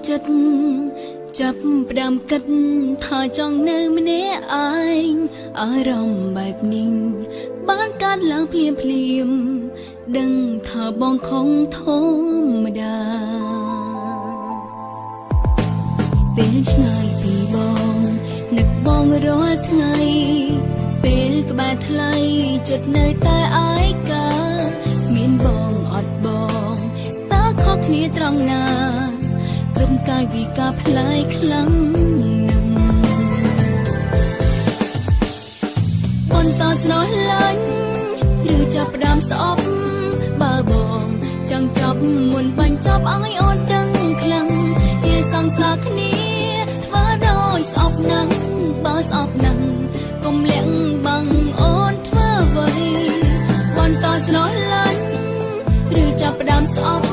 ចិត្តចាប់ផ្ដើមគិតថាចង់នៅម្នាក់ឯងអារម្មណ៍បែបនេះបានកើតឡើងភ្លាមដឹងថាបងខំធម្មតាពេលឆ្ងាយពីបងនឹកបងរាល់ថ្ងៃពេលក្បែរថ្លៃចិត្តនៅតែឯកាមានបងអត់បងតើខុសគ្នាត្រង់ណាព្រមកាយវិការផ្លាយខ្លាំងណាស់បន្តស្រឡាញ់ឬចាប់ផ្ដើមស្អប់បើបងចង់ចាប់មុនបាញ់ចាប់ឲ្យអូនដឹងខ្លាំងជាសង្សារគ្នាធ្វើដោយស្អប់ណាស់បើស្អប់ណាស់កុំលាក់បាំងអូនធ្វើអ្វីបន្តស្រឡាញ់ឬចាប់ផ្ដើមស្អប់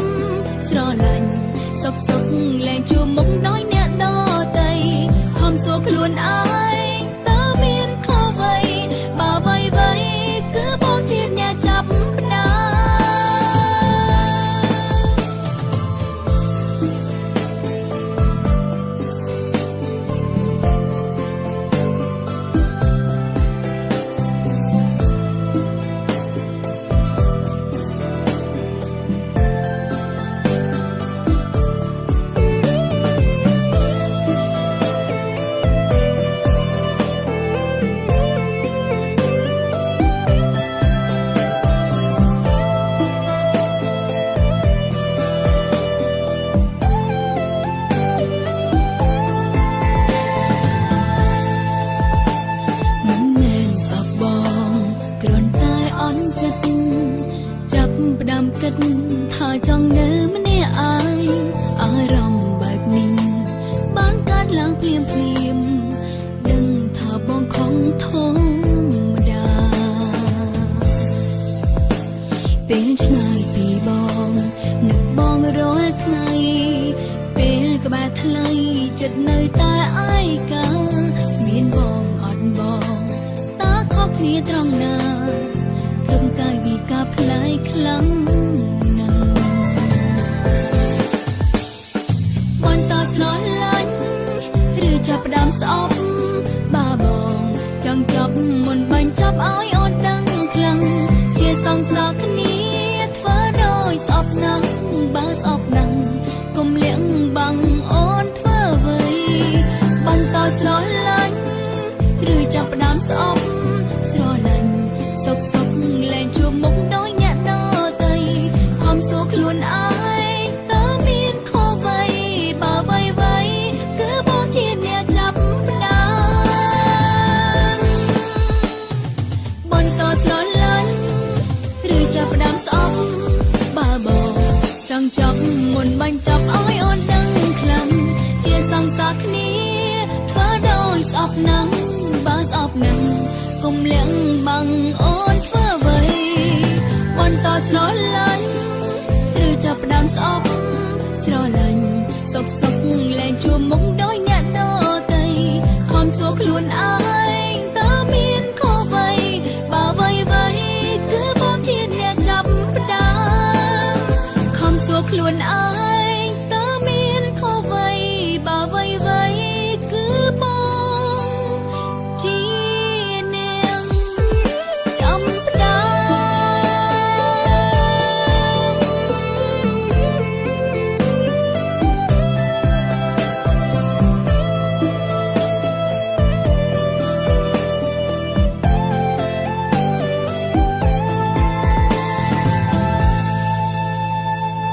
ស្រឡាញ់សុកលែងជួមុខដោយអ្នកដទៃខំសួរខ្លួនឯងតើមានខុសអ្វីបើអ្វីគឺបងជាអ្នកចាប់ផ្ដើមថាចង់នៅម្នាក់ឯងអារម្មណ៍បែបនេះបានកើតឡើងភ្លាមដឹងថាបងខំធម្មតាពេលឆ្ងាយពីបងនឹកបងរាល់ថ្ងៃពេលក្បែរថ្លៃចិត្តនៅតែឯកាមានបងអត់បងតើខុសគ្នាត្រង់ណាព្រមកាយវិការផ្លាយខ្លាំងចាប់ផ្ដើមស្អប់បើបងចង់ចាប់មុនបាញ់ចាប់ឲ្យអូនដឹងខ្លាំងជាសង្សារគ្នាធ្វើដោយស្អប់ណាស់បើស្អប់ណាស់កុំលាក់បាំងអូនធ្វើអ្វីបន្តស្រឡាញ់ឬចាប់ផ្ដើមស្អប់ស្រឡាញ់សុកលែងជួមុខដោយអ្នកដទៃខំសួរខ្លួនឯងចាប់មុនបាញ់ចាប់ឲ្យអូនដឹងខ្លាំងជាសង្សារគ្នាធ្វើដោយស្អប់ណាស់បើស្អប់ណាស់កុំលាក់បាំងអូនធ្វើអ្វីបន្តស្រឡាញ់ឬចាប់ផ្ដើមស្អប់ស្រឡាញ់សុកលែងជួមុខដោយ